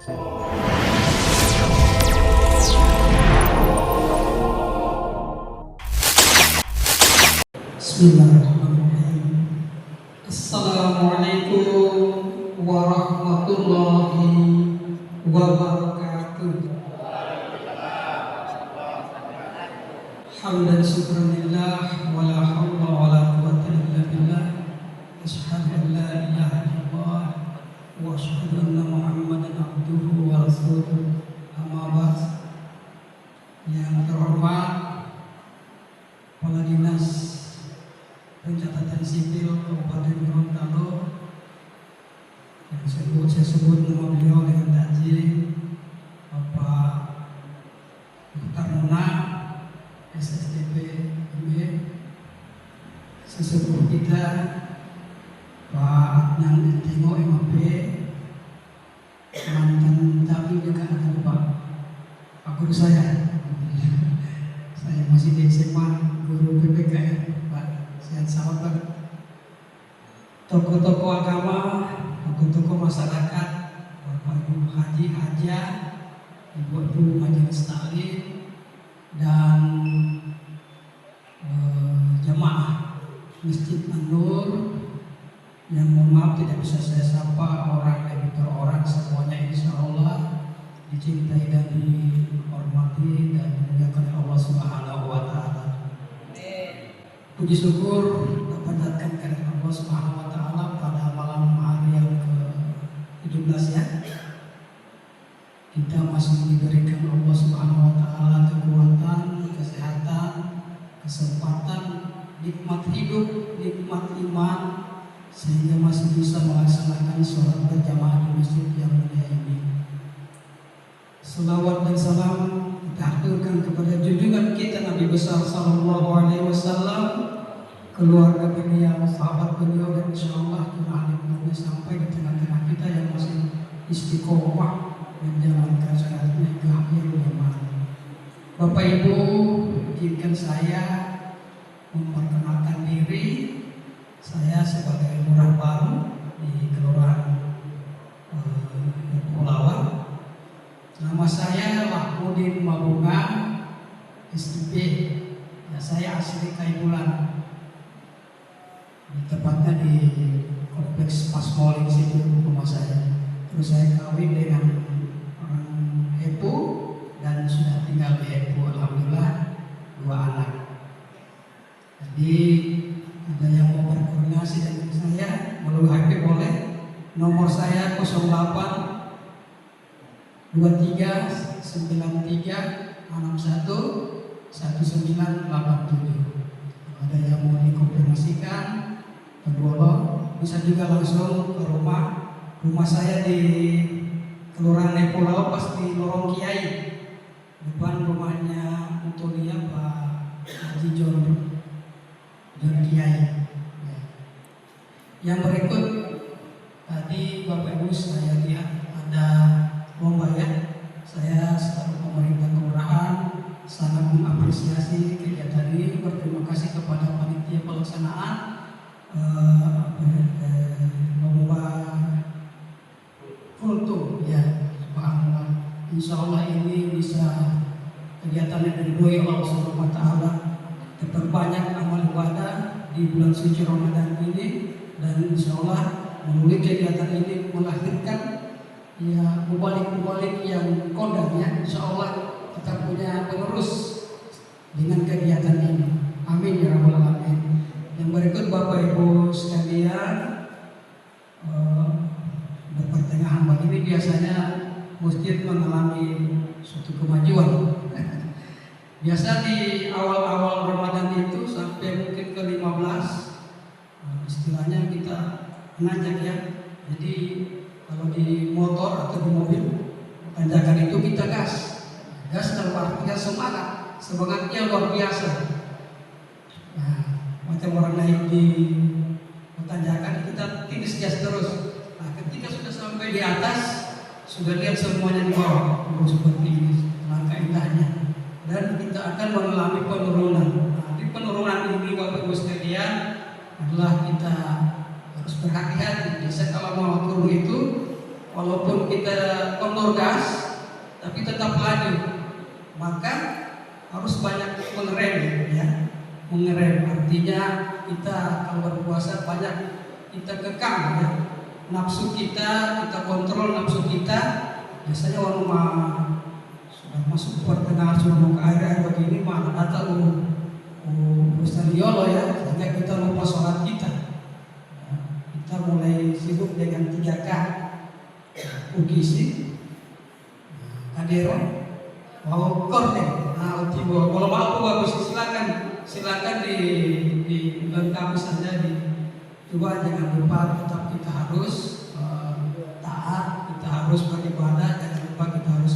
Bismillahirrahmanirrahim. Assalamualaikum warahmatullahi wabarakatuh. Hamdan syukranillah wa la hawla wa la quwwata illa billah. Asyhadu an la ilaha illallah wa asyhadu anna Muhammadan abduhu wa rasuluh. Amma ba'd. Yang terhormat Kepala Dinas Pencatatan Sipil Kabupaten Gorontalo, yang saya sebut nama beliau dengan tajim Bapak Taruna SSDP MB, sesepuh kita Pak Adnan Timo MAP, mantan tapi juga ada Pak guru saya masih di SMA, guru PPKN, Pak. Sehat sahabat, tokoh-tokoh agama, tokoh-tokoh masyarakat, Bapak Ibu Haji Hajah, Ibu-ibu majelis taklim, dan jamaah Masjid An-Nur yang mohon maaf tidak bisa saya sapa orang demi orang, semuanya insya Allah dicintai dan dihormati dan dimuliakan Allah Subhanahu wa Ta'ala. Puji syukur dapat datang kepada Allah Subhanahu wa Ta'ala pada malam hari yang ke-17 ya. Kita masih diberikan Allah Subhanahu wa Ta'ala kekuatan, kesehatan, kesempatan, nikmat hidup, nikmat iman, sehingga masih bisa melaksanakan sholat berjamaah di masjid yang mulia ini. Salawat dan salam kita aturkan kepada junjungan kita Nabi besar sallallahu alaihi wasallam, keluarga beliau, sahabat beliau, dan insyaallah jemaah sampai di tengah-tengah kita yang masih istiqomah menjalankan syariatnya ke akhir zaman. Bapak Ibu, izinkan saya memperkenalkan diri. Saya sebagai lurah baru di Kelurahan Pulauan. Nama saya Mahmudin Mabunga SIP. Ya, saya asli Kaibulan. Tepatnya di kompleks Pasmoling situ rumah saya. Terus saya kawin dengan orang Epu dan sudah tinggal di Epu. Alhamdulillah 2 anak. Jadi ada yang mau berkoordinasi dengan saya melalui HP boleh. Nomor saya 08 23 93 61 1987. Ada yang mau dikonfirmasikan, kedua bisa juga langsung ke rumah saya di Kelurahan Pulau, pas di Lorong Kiai, depan rumahnya Mutolia Pak Haji John Kiai. Yang berikut tadi Bapak Ibu saya lihat ada lomba ya. Saya selaku pemerintah kelurahan sangat mengapresiasi kegiatan ini. Berterima kasih kepada panitia pelaksanaan lomba kultum ya. Subhanallah. Insya Allah ini bisa kegiatannya diridhoi Allah Subhanahu wa Ta'ala, terbanyak amal ibadah di bulan suci Ramadan ini, dan insya Allah melalui kegiatan ini melahirkan ya mubalik yang kodam ya. Insya Allah kita punya penerus dengan kegiatan ini. Amin ya rabbal alamin. Yang berikut Bapak Ibu sekalian, di pertengahan pagi ini biasanya masjid mengalami suatu kemajuan. Biasa di awal-awal Ramadan itu sampai mungkin ke-15 istilahnya kita menanjak ya. Jadi kalau di motor atau di mobil tanjakan itu kita gas dalam artinya semangatnya luar biasa. Nah, macam orang naik di tanjakan kita tiris gas terus. Nah, ketika sudah sampai di atas, sudah lihat semuanya di bawah, seperti ini langkah indahnya, dan kita akan mengalami penurunan. Nah, di penurunan ini Bapak Ibu sekalian adalah kita harus berhati-hati. Biasa kalau mau turun itu walaupun kita kendor gas tapi tetap laju, maka harus banyak mengerem ya. Mengerem artinya kita kalau berpuasa banyak kita kekang ya. Nafsu kita kontrol nafsu kita. Biasanya orang sudah masuk pertengahan sudah mau ke air begini mah data Ustaz Yolo ya, sehingga kita lupa sholat kita. Kita mulai sibuk dengan 3K UGC Kadero mau korden. Nah, kalau mampu bagus silakan dilengkapi saja coba jangan lupa tetap kita harus taat, kita harus beribadah, jangan lupa kita harus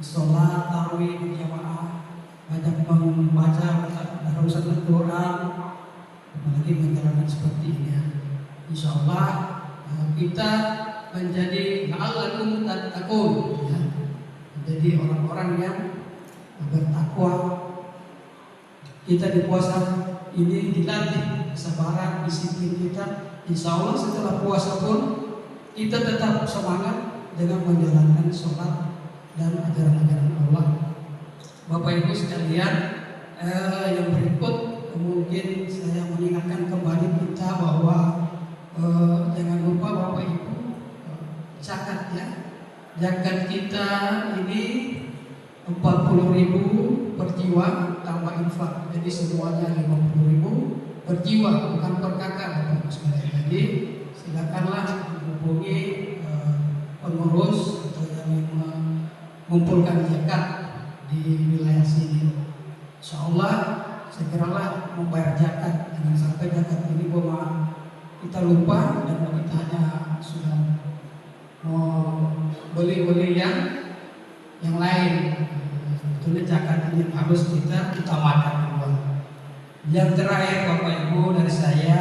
sholat tarawih berjamaah, banyak membaca harus Al-Quran, apalagi menjalankan seperti ini ya. Insya Allah kita menjadi la'allakum tattaqun ya. Menjadi orang-orang yang bertakwa. Kita di puasa ini dilatih kesabaran, disiplin kita. Insya Allah setelah puasa pun kita tetap semangat dengan menjalankan sholat dan ajaran-ajaran Allah. Bapak Ibu sekalian, yang berikut mungkin saya mengingatkan kembali kita bahwa jangan lupa Bapak Ibu zakat ya. Zakat kita ini 40.000 per jiwa tambah infak, jadi semuanya 50.000 per jiwa, bukan per kakak Bapak Ibu sekalian. Jadi silakanlah menghubungi pengurus atau yang mengumpulkan zakat di wilayah sini. Insya Allah segeralah membayar zakat, jangan sampai zakat ini kita lupa dan kita hanya sudah mau beli yang lain. Sebetulnya zakat ini harus kita utamakan dulu. Yang terakhir Bapak Ibu dari saya,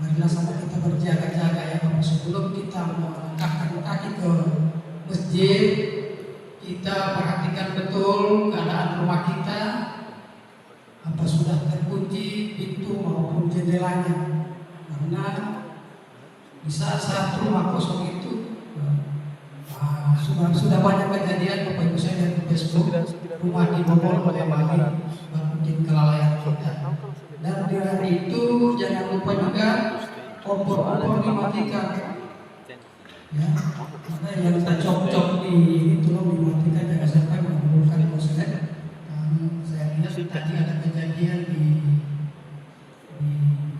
marilah sama kita berjaga-jaga ya Bapak. Sebelum kita melangkahkan kaki ke masjid, kita perhatikan betul keadaan rumah kita, apa sudah terkunci pintu maupun jendelanya, karena di saat rumah kosong itu sudah banyak kejadian Bapak Ibu. Saya lihat di Facebook rumah dibobol oleh maling mungkin kelalaian kita. Dan di hari itu jangan lupa juga kompor dimatikan ya. Maka yang kita cok di ini tolong dimatikan, jangan sampai menimbulkan konslet. Saya lihat tadi ada kejadian di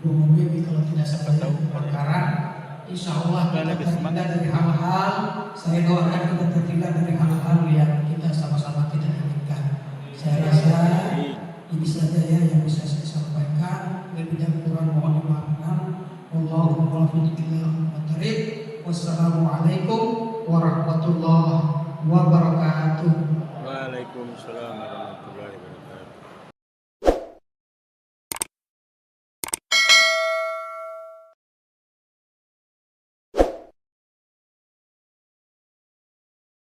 Bumi kalau tidak sampai perkara. Insya Allah kita terhindar dari hal-hal, saya doakan kita terhindar dari hal-hal yang kita sama-sama tidak inginkan. Saya rasa ini saja ya yang bisa saya sampaikan. Lebih dan kurang mohon dimaafkan. Wassalamualaikum